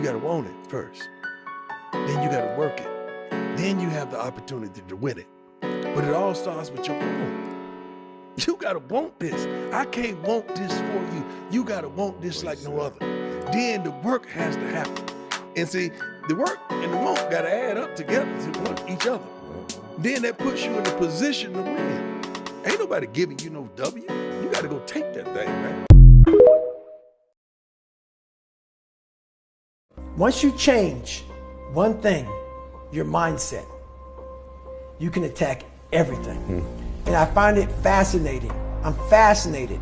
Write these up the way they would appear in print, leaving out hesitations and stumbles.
You got to want it first. Then you got to work it. Then you have the opportunity to win it. But it all starts with your want. You got to want this. I can't want this for you. You got to want this like no other. Then the work has to happen. And see, the work and the want got to add up together to want each other. Then that puts you in a position to win. Ain't nobody giving you no W. You got to go take that thing, man. Once you change one thing, your mindset, you can attack everything. And I find it fascinating. I'm fascinated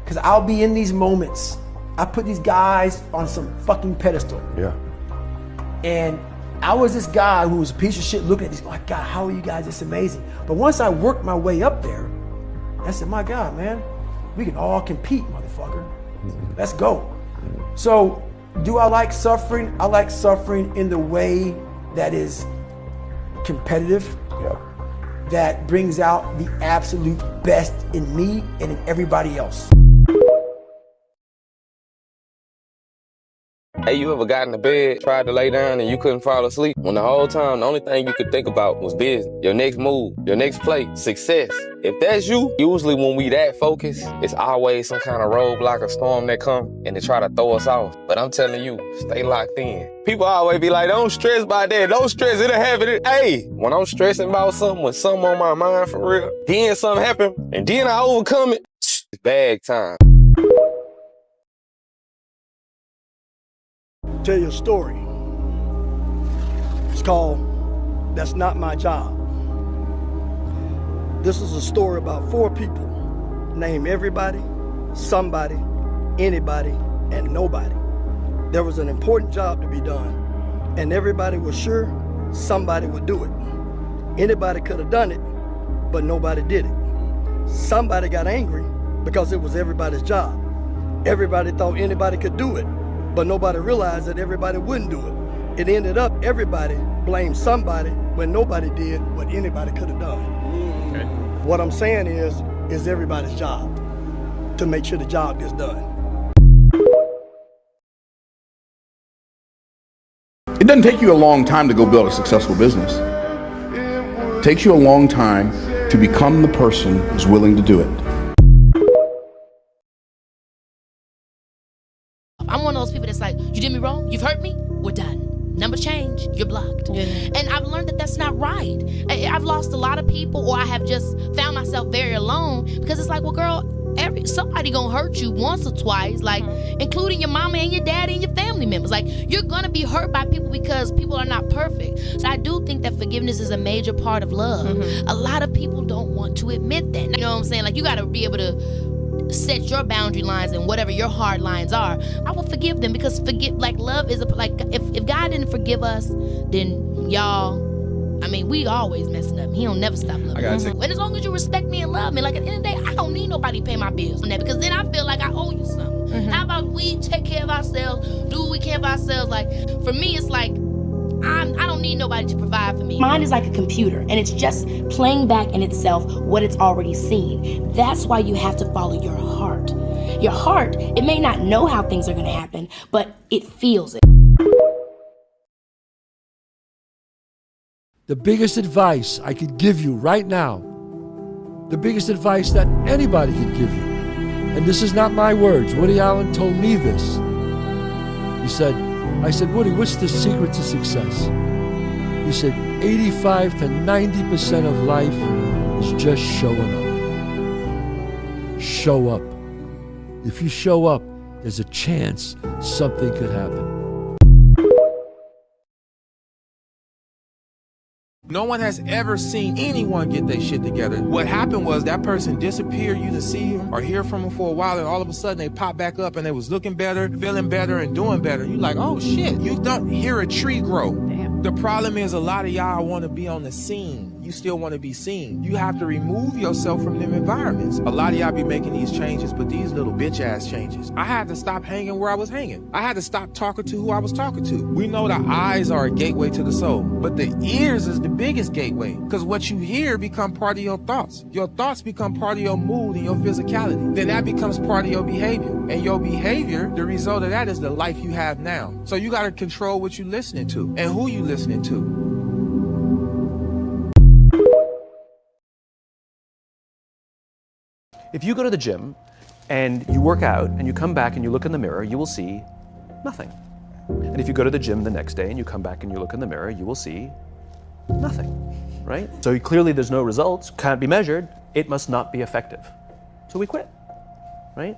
because I'll be in these moments. I put these guys on some fucking pedestal. Yeah. And I was this guy who was a piece of shit looking at these, my God, how are you guys this amazing? But once I worked my way up there, I said, my God, man, we can all compete, motherfucker. Let's go. So, do I like suffering? I like suffering in the way that is competitive, that brings out the absolute best in me and in everybody else. Hey, you ever got in the bed, tried to lay down, and you couldn't fall asleep? When the whole time, the only thing you could think about was business, your next move, your next play, success. If that's you, usually when we that focused, it's always some kind of roadblock or storm that come and they try to throw us off. But I'm telling you, stay locked in. People always be like, don't stress about that, don't stress, it'll happen. Hey, when I'm stressing about something, when something on my mind for real, then something happen, and then I overcome it, it's bag time. Tell you a story. It's called That's Not My Job. This is a story about 4 people. Name everybody, somebody, anybody, and nobody. There was an important job to be done, and everybody was sure somebody would do it. Anybody could have done it, but nobody did it. Somebody got angry because it was everybody's job. Everybody thought anybody could do it, but nobody realized that everybody wouldn't do it. It ended up everybody blamed somebody when nobody did what anybody could have done. Okay. What I'm saying is everybody's job to make sure the job gets done. It doesn't take you a long time to go build a successful business. It takes you a long time to become the person who's willing to do it. I'm one of those people that's like, you did me wrong, you've hurt me, we're done. Number change, you're blocked. Yeah. And I've learned that that's not right. I've lost a lot of people, or I have just found myself very alone because it's like, well, girl, somebody gonna hurt you once or twice, like including your mama and your daddy and your family members. Like, you're gonna be hurt by people because people are not perfect. So I do think that forgiveness is a major part of love. A lot of people don't want to admit that. You know what I'm saying? Like, you gotta be able to set your boundary lines and whatever your hard lines are. I will forgive them because love is if God didn't forgive us, then y'all, I mean, we always messing up. He don't never stop loving us. And as long as you respect me and love me, like at the end of the day, I don't need nobody to pay my bills on that, because then I feel like I owe you something. How about we take care of ourselves, do what we can for ourselves? Like, for me, it's like, I don't need nobody to provide for me. Mine is like a computer, and it's just playing back in itself what it's already seen. That's why you have to follow your heart. Your heart, it may not know how things are going to happen, but it feels it. The biggest advice I could give you right now, the biggest advice that anybody could give you, and this is not my words, Woody Allen told me this. I said, Woody, what's the secret to success? He said, 85 to 90% of life is just showing up. Show up. If you show up, there's a chance something could happen. No one has ever seen anyone get their shit together. What happened was that person disappeared, you didn't see him or hear from him for a while, and all of a sudden they pop back up and they was looking better, feeling better, and doing better. You're like, oh shit, you don't hear a tree grow. Damn. The problem is a lot of y'all want to be on the scene. You you still want to be seen. You have to remove yourself from them environments. A lot of y'all be making these changes, but these little bitch ass changes. I had to stop hanging where I was hanging. I had to stop talking to who I was talking to. We know the eyes are a gateway to the soul, but the ears is the biggest gateway, because what you hear become part of your thoughts. Your thoughts become part of your mood and your physicality. Then that becomes part of your behavior. And your behavior, the result of that is the life you have now. So you got to control what you're listening to and who you listening to. If you go to the gym and you work out and you come back and you look in the mirror, you will see nothing. And if you go to the gym the next day and you come back and you look in the mirror, you will see nothing, right? So clearly there's no results, can't be measured, it must not be effective. So we quit, right?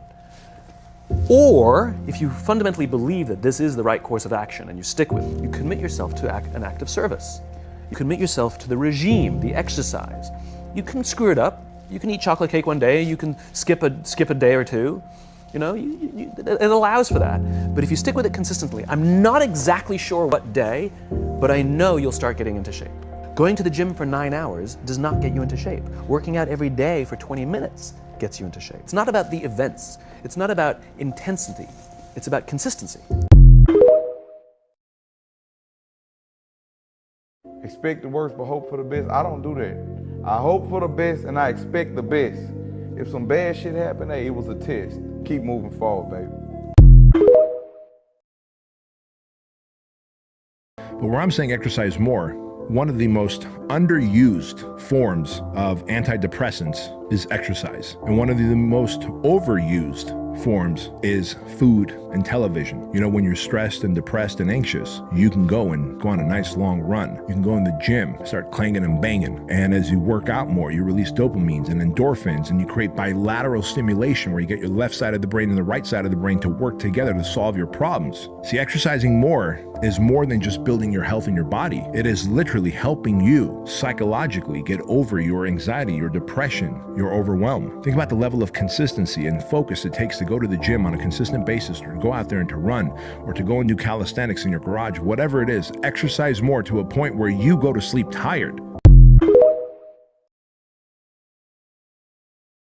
Or if you fundamentally believe that this is the right course of action and you stick with it, you commit yourself to an act of service. You commit yourself to the regime, the exercise. You can screw it up. You can eat chocolate cake one day, you can skip a day or two. You know, it allows for that. But if you stick with it consistently, I'm not exactly sure what day, but I know you'll start getting into shape. Going to the gym for 9 hours does not get you into shape. Working out every day for 20 minutes gets you into shape. It's not about the events. It's not about intensity. It's about consistency. Expect the worst, but hope for the best. I don't do that. I hope for the best and I expect the best. If some bad shit happened, hey, it was a test. Keep moving forward, baby. But where I'm saying exercise more, one of the most underused forms of antidepressants is exercise. And one of the most overused forms is food and television. You know, when you're stressed and depressed and anxious, you can go on a nice long run. You can go in the gym, start clanging and banging. And as you work out more, you release dopamines and endorphins, and you create bilateral stimulation where you get your left side of the brain and the right side of the brain to work together to solve your problems. See, exercising more is more than just building your health in your body. It is literally helping you psychologically get over your anxiety, your depression, your overwhelm. Think about the level of consistency and focus it takes to go to the gym on a consistent basis, or to go out there and to run, or to go and do calisthenics in your garage, whatever it is. Exercise more to a point where you go to sleep tired.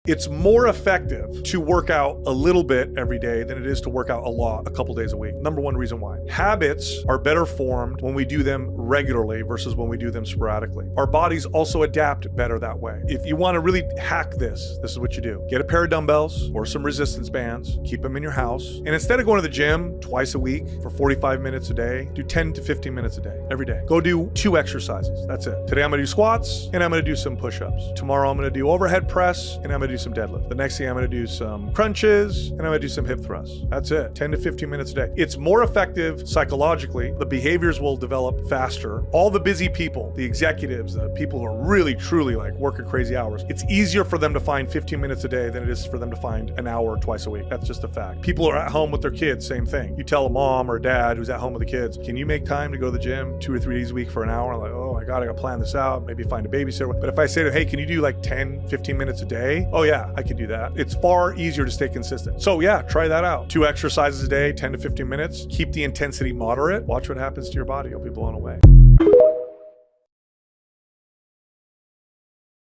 It's more effective to work out a little bit every day than it is to work out a lot a couple days a week. Number one reason why. Habits are better formed when we do them regularly versus when we do them sporadically. Our bodies also adapt better that way. If you want to really hack this is what you do. Get a pair of dumbbells or some resistance bands, keep them in your house, and instead of going to the gym twice a week for 45 minutes a day, do 10 to 15 minutes a day, every day. Go do 2 exercises, that's it. Today I'm gonna do squats and I'm gonna do some push-ups. Tomorrow I'm gonna do overhead press and I'm gonna do some deadlift. The next thing I'm gonna do some crunches and I'm gonna do some hip thrusts. That's it, 10 to 15 minutes a day. It's more effective psychologically. The behaviors will develop faster. All the busy people, the executives, the people who are really truly like working crazy hours, it's easier for them to find 15 minutes a day than it is for them to find an hour twice a week. That's just a fact. People are at home with their kids, same thing. You tell a mom or a dad who's at home with the kids, can you make time to go to the gym 2 or 3 days a week for an hour? Like, oh my God, I gotta plan this out, maybe find a babysitter. But if I say to them, hey, can you do like 10, 15 minutes a day? Oh yeah, I can do that. It's far easier to stay consistent. So yeah, try that out. 2 exercises a day, 10 to 15 minutes. Keep the intensity moderate. Watch what happens to your body. You'll be blown away.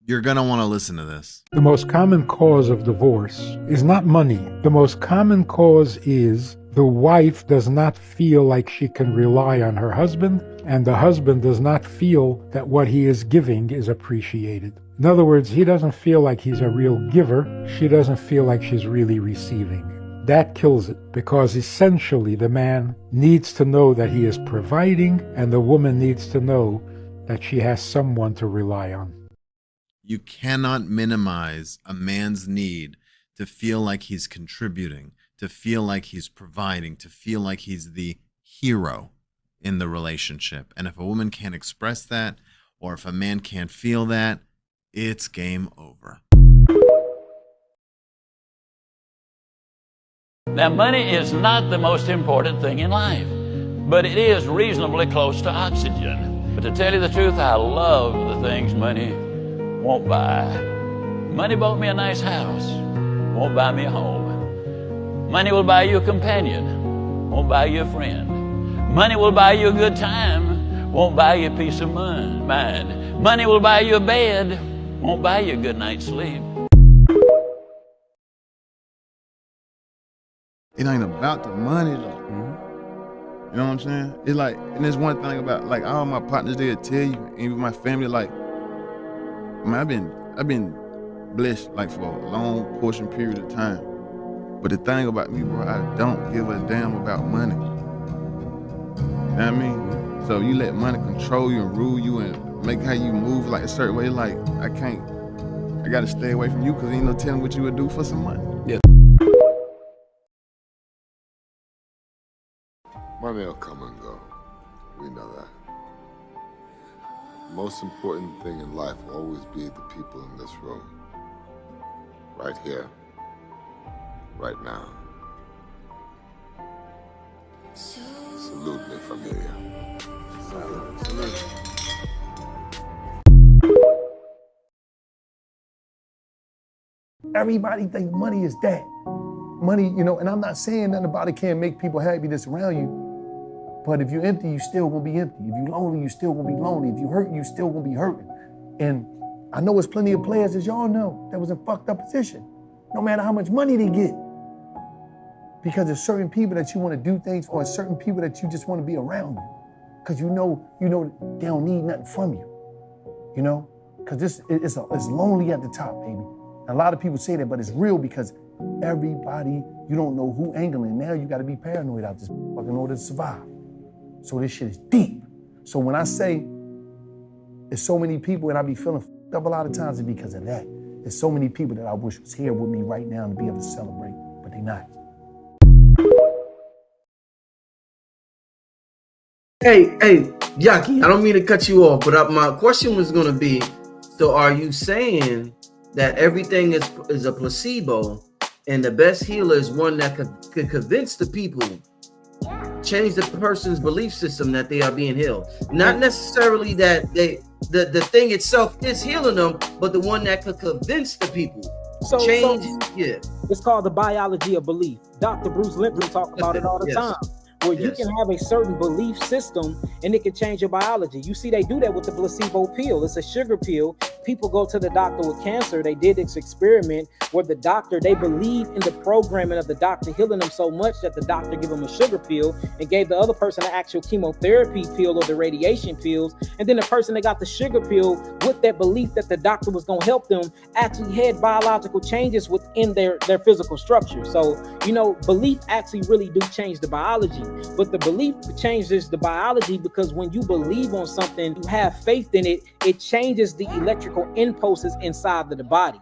You're going to want to listen to this. The most common cause of divorce is not money. The most common cause is the wife does not feel like she can rely on her husband, and the husband does not feel that what he is giving is appreciated. In other words, he doesn't feel like he's a real giver. She doesn't feel like she's really receiving. That kills it, because essentially the man needs to know that he is providing, and the woman needs to know that she has someone to rely on. You cannot minimize a man's need to feel like he's contributing, to feel like he's providing, to feel like he's the hero in the relationship. And if a woman can't express that, or if a man can't feel that, it's game over. Now, money is not the most important thing in life, but it is reasonably close to oxygen. But to tell you the truth, I love the things money won't buy. Money bought me a nice house, won't buy me a home. Money will buy you a companion, won't buy you a friend. Money will buy you a good time, won't buy you peace of mind. Money will buy you a bed, won't buy you a good night's sleep. It ain't about the money though. You know what I'm saying? It's like, and there's one thing about, like, all my partners, they'll tell you, even my family, like, man, I've been blessed, like, for a long portion period of time. But the thing about me, bro, I don't give a damn about money. You know what I mean? So you let money control you and rule you and make how you move like a certain way, like, I gotta stay away from you because ain't no telling what you would do for some money. Yeah. Money will come and go. We know that. The most important thing in life will always be the people in this room. Right here. Right now. Salute me, familia. Salute. Everybody thinks money is that. Money, you know, and I'm not saying nothing about it can't make people happy that's around you. But if you're empty, you still gonna be empty. If you're lonely, you still gonna be lonely. If you hurt, you still gonna be hurting. And I know there's plenty of players, as y'all know, that was in fucked up position, no matter how much money they get. Because there's certain people that you wanna do things for, and certain people that you just wanna be around you. Because you know they don't need nothing from you, you know? Because it's lonely at the top, baby. And a lot of people say that, but it's real because everybody, you don't know who angling. Now you gotta be paranoid out this fucking order to survive. So this shit is deep. So when I say there's so many people and I be feeling fucked up a lot of times, it's because of that. There's so many people that I wish was here with me right now to be able to celebrate, but they not. Hey, Yaki, I don't mean to cut you off, but my question was gonna be, so are you saying that everything is a placebo and the best healer is one that could convince the people, change the person's belief system that they are being healed? Not necessarily that the thing itself is healing them, but the one that could convince the people. Yeah. It's called the biology of belief. Dr. Bruce Lipton talks about it all the time. Where you can have a certain belief system and it can change your biology. You see, they do that with the placebo pill. It's a sugar pill. People go to the doctor with cancer. They did this experiment where the doctor, they believe in the programming of the doctor healing them so much that the doctor gave them a sugar pill and gave the other person an actual chemotherapy pill or the radiation pills. And then the person that got the sugar pill with that belief that the doctor was going to help them actually had biological changes within their physical structure. So, you know, belief actually really do change the biology. But the belief changes the biology because when you believe on something, you have faith in it, it changes the electrical impulses inside of the body.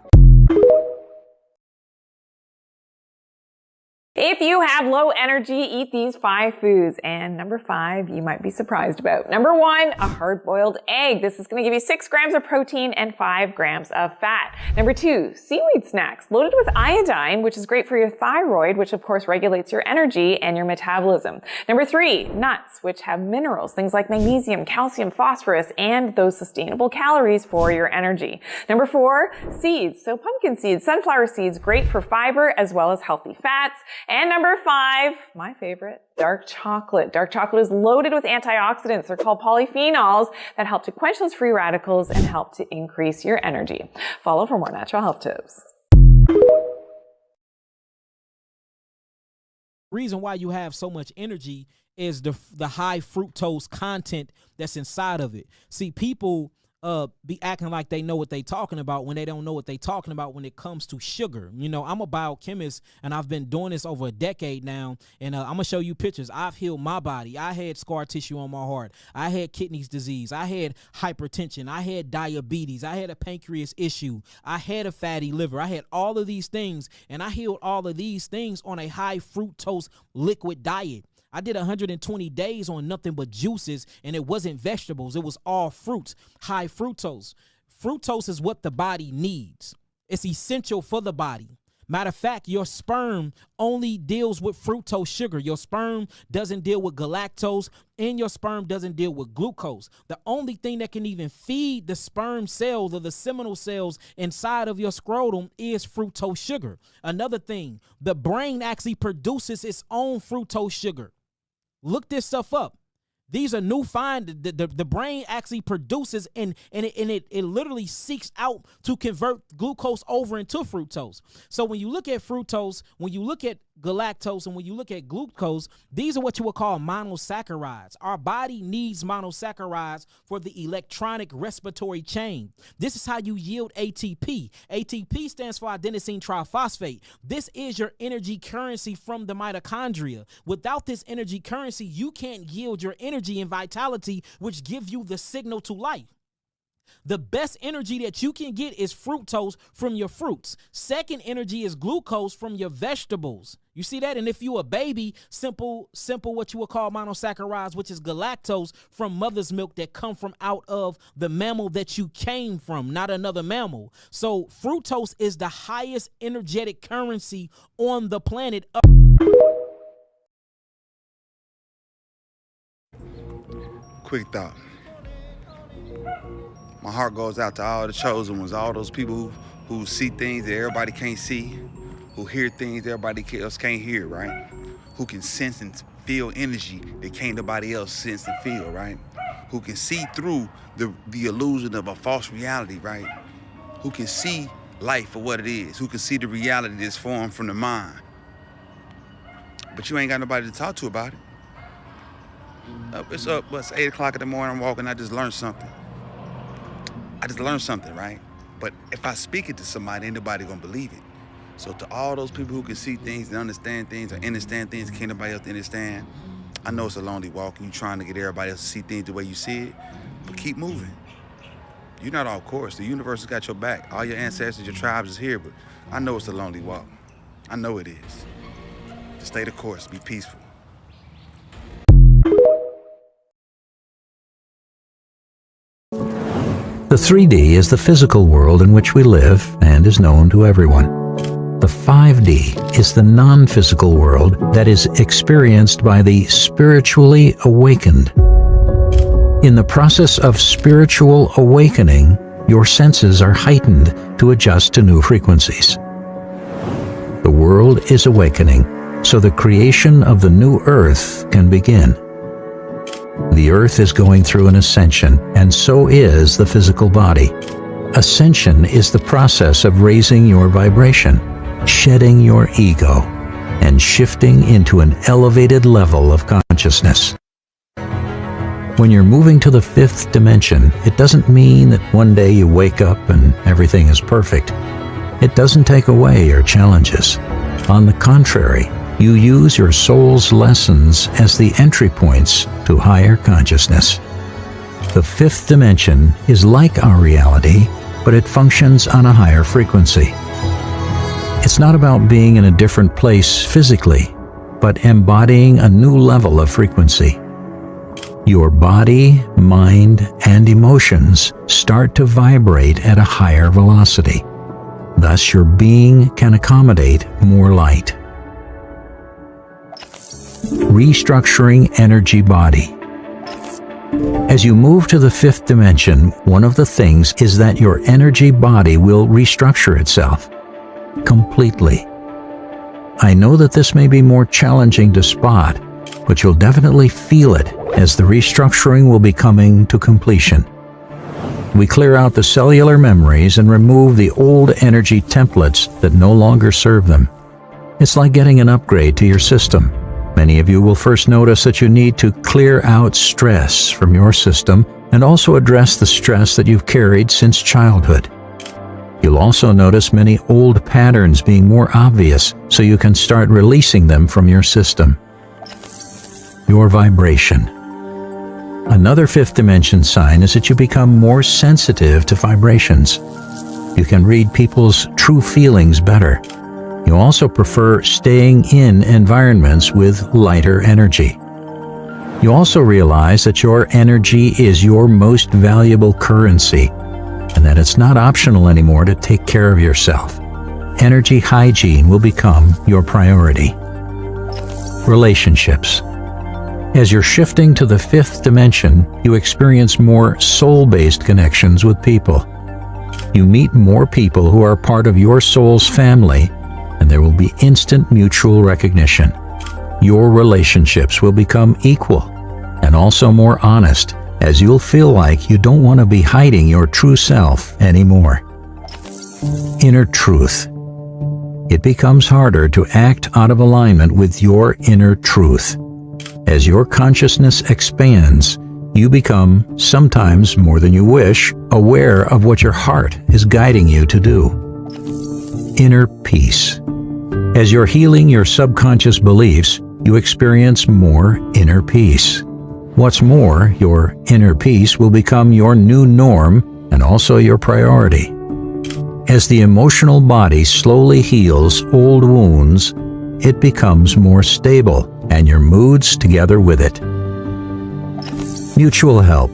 If you have low energy, eat these 5 foods. And number 5, you might be surprised about. Number 1, a hard-boiled egg. This is going to give you 6 grams of protein and 5 grams of fat. Number 2, seaweed snacks loaded with iodine, which is great for your thyroid, which of course regulates your energy and your metabolism. Number 3, nuts, which have minerals, things like magnesium, calcium, phosphorus, and those sustainable calories for your energy. Number 4, seeds. So pumpkin seeds, sunflower seeds, great for fiber as well as healthy fats. And number 5, my favorite, dark chocolate. Dark chocolate is loaded with antioxidants. They're called polyphenols that help to quench those free radicals and help to increase your energy. Follow for more natural health tips. Reason why you have so much energy is the high fructose content that's inside of it. See, people be acting like they know what they talking about when they don't know what they talking about when it comes to sugar. You know, I'm a biochemist and I've been doing this over a decade now, and I'm gonna show you pictures. I've healed my body. I had scar tissue on my heart. I had kidneys disease. I had hypertension. I had diabetes. I had a pancreas issue. I had a fatty liver. I had all of these things, and I healed all of these things on a high fructose liquid diet. I did 120 days on nothing but juices, and it wasn't vegetables. It was all fruits, high fructose. Fructose is what the body needs. It's essential for the body. Matter of fact, your sperm only deals with fructose sugar. Your sperm doesn't deal with galactose, and your sperm doesn't deal with glucose. The only thing that can even feed the sperm cells or the seminal cells inside of your scrotum is fructose sugar. Another thing, the brain actually produces its own fructose sugar. Look this stuff up. These are new find. The brain actually produces and it literally seeks out to convert glucose over into fructose. So when you look at fructose, when you look at galactose, and when you look at glucose, these are what you would call monosaccharides. Our body needs monosaccharides for the electronic respiratory chain. This is how you yield ATP. ATP stands for adenosine triphosphate. This is your energy currency from the mitochondria. Without this energy currency, you can't yield your energy and vitality, which give you the signal to life. The best energy that you can get is fructose from your fruits. Second energy is glucose from your vegetables. You see that? And if you a baby, simple what you would call monosaccharides, which is galactose from mother's milk that come from out of the mammal that you came from, not another mammal. So fructose is the highest energetic currency on the planet. Quick thought. My heart goes out to all the chosen ones, all those people who see things that everybody can't see, who hear things everybody else can't hear, right? Who can sense and feel energy that can't nobody else sense and feel, right? Who can see through the illusion of a false reality, right? Who can see life for what it is, who can see the reality that's formed from the mind. But you ain't got nobody to talk to about it. It's 8 o'clock in the morning, I'm walking, I just learned something. Right? But if I speak it to somebody, ain't nobody gonna believe it. So to all those people who can see things and understand things or understand things can't nobody else understand, I know it's a lonely walk and you're trying to get everybody else to see things the way you see it, but keep moving. You're not off course. The universe has got your back. All your ancestors, your tribes is here, but I know it's a lonely walk. I know it is. Just stay the course, be peaceful. The 3D is the physical world in which we live and is known to everyone. The 5D is the non-physical world that is experienced by the spiritually awakened. In the process of spiritual awakening, your senses are heightened to adjust to new frequencies. The world is awakening, so the creation of the new earth can begin. The earth is going through an ascension, and so is the physical body. Ascension is the process of raising your vibration, shedding your ego, and shifting into an elevated level of consciousness. When you're moving to the fifth dimension, it doesn't mean that one day you wake up and everything is perfect. It doesn't take away your challenges. On the contrary, you use your soul's lessons as the entry points to higher consciousness. The fifth dimension is like our reality, but it functions on a higher frequency. It's not about being in a different place physically, but embodying a new level of frequency. Your body, mind, and emotions start to vibrate at a higher velocity. Thus, your being can accommodate more light. Restructuring energy body. As you move to the fifth dimension, one of the things is that your energy body will restructure itself completely. I know that this may be more challenging to spot, but you'll definitely feel it as the restructuring will be coming to completion. We clear out the cellular memories and remove the old energy templates that no longer serve them. It's like getting an upgrade to your system. Many of you will first notice that you need to clear out stress from your system and also address the stress that you've carried since childhood. You'll also notice many old patterns being more obvious, so you can start releasing them from your system. Your vibration. Another fifth dimension sign is that you become more sensitive to vibrations. You can read people's true feelings better. You also prefer staying in environments with lighter energy. You also realize that your energy is your most valuable currency, and that it's not optional anymore to take care of yourself. Energy hygiene will become your priority. Relationships. As you're shifting to the fifth dimension, you experience more soul-based connections with people. You meet more people who are part of your soul's family, and there will be instant mutual recognition. Your relationships will become equal, and also more honest, as you'll feel like you don't want to be hiding your true self anymore. Inner truth. It becomes harder to act out of alignment with your inner truth. As your consciousness expands, you become, sometimes more than you wish, aware of what your heart is guiding you to do. Inner peace. As you're healing your subconscious beliefs, you experience more inner peace. What's more, your inner peace will become your new norm and also your priority. As the emotional body slowly heals old wounds, it becomes more stable, and your moods together with it. Mutual help.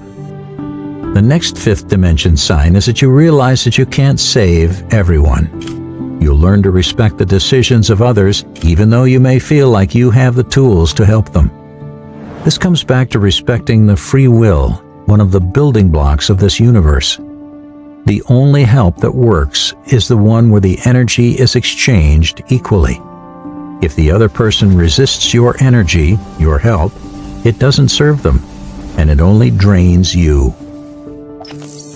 The next fifth dimension sign is that you realize that you can't save everyone. You'll learn to respect the decisions of others, even though you may feel like you have the tools to help them. This comes back to respecting the free will, one of the building blocks of this universe. The only help that works is the one where the energy is exchanged equally. If the other person resists your energy, your help, it doesn't serve them, and it only drains you.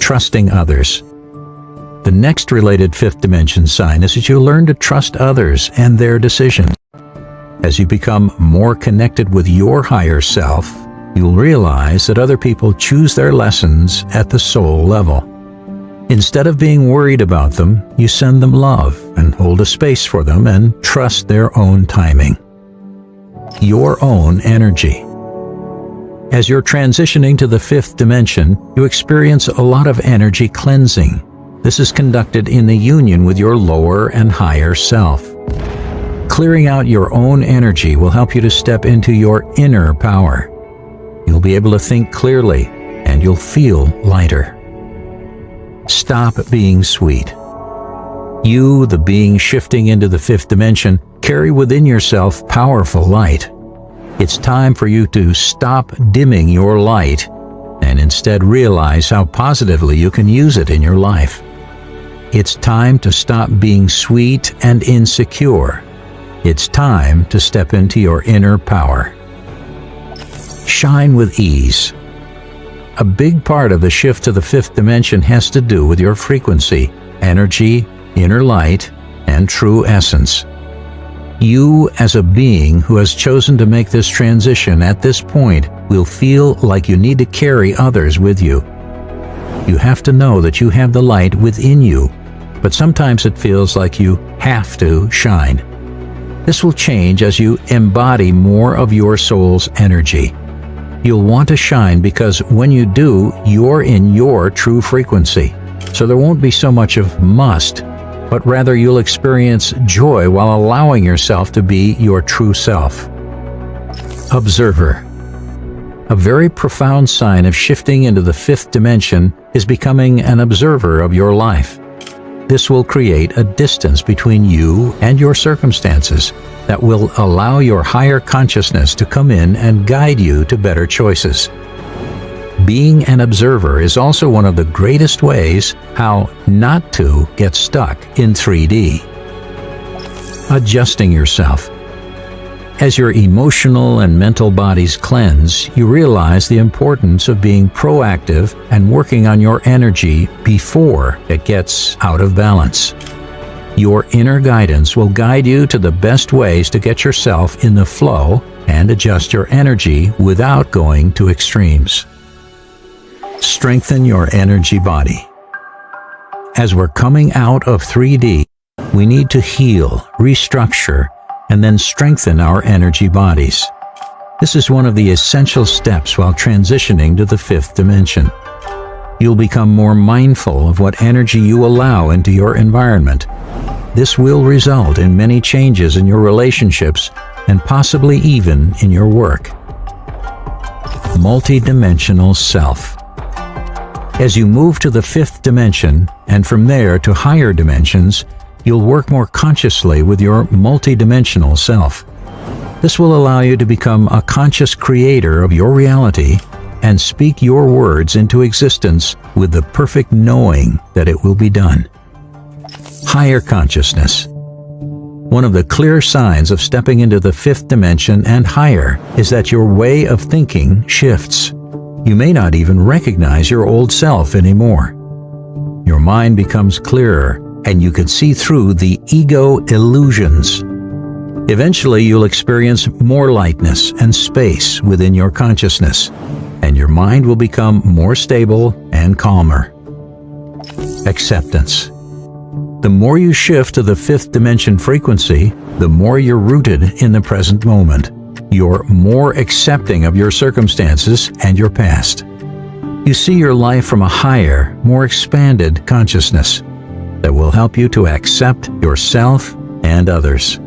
Trusting others. The next related fifth dimension sign is that you learn to trust others and their decisions. As you become more connected with your higher self, you'll realize that other people choose their lessons at the soul level. Instead of being worried about them, you send them love and hold a space for them and trust their own timing. Your own energy. As you're transitioning to the fifth dimension, you experience a lot of energy cleansing. This is conducted in the union with your lower and higher self. Clearing out your own energy will help you to step into your inner power. You'll be able to think clearly, and you'll feel lighter. Stop being sweet. You, the being shifting into the fifth dimension, carry within yourself powerful light. It's time for you to stop dimming your light and instead realize how positively you can use it in your life. It's time to stop being sweet and insecure. It's time to step into your inner power. Shine with ease. A big part of the shift to the fifth dimension has to do with your frequency, energy, inner light, and true essence. You, as a being who has chosen to make this transition at this point, will feel like you need to carry others with you. You have to know that you have the light within you, but sometimes it feels like you have to shine. This will change as you embody more of your soul's energy. You'll want to shine because when you do, you're in your true frequency. So there won't be so much of must, but rather you'll experience joy while allowing yourself to be your true self. Observer. A very profound sign of shifting into the fifth dimension is becoming an observer of your life. This will create a distance between you and your circumstances that will allow your higher consciousness to come in and guide you to better choices. Being an observer is also one of the greatest ways how not to get stuck in 3D. Adjusting yourself. As your emotional and mental bodies cleanse, you realize the importance of being proactive and working on your energy before it gets out of balance. Your inner guidance will guide you to the best ways to get yourself in the flow and adjust your energy without going to extremes. Strengthen your energy body. As we're coming out of 3D, we need to heal, restructure, and then strengthen our energy bodies. This is one of the essential steps while transitioning to the fifth dimension. You'll become more mindful of what energy you allow into your environment. This will result in many changes in your relationships and possibly even in your work. Multidimensional self. As you move to the fifth dimension and from there to higher dimensions, you'll work more consciously with your multidimensional self. This will allow you to become a conscious creator of your reality and speak your words into existence with the perfect knowing that it will be done. Higher consciousness. One of the clear signs of stepping into the fifth dimension and higher is that your way of thinking shifts. You may not even recognize your old self anymore. Your mind becomes clearer, and you can see through the ego illusions. Eventually, you'll experience more lightness and space within your consciousness, and your mind will become more stable and calmer. Acceptance. The more you shift to the fifth dimension frequency, the more you're rooted in the present moment. You're more accepting of your circumstances and your past. You see your life from a higher, more expanded consciousness that will help you to accept yourself and others.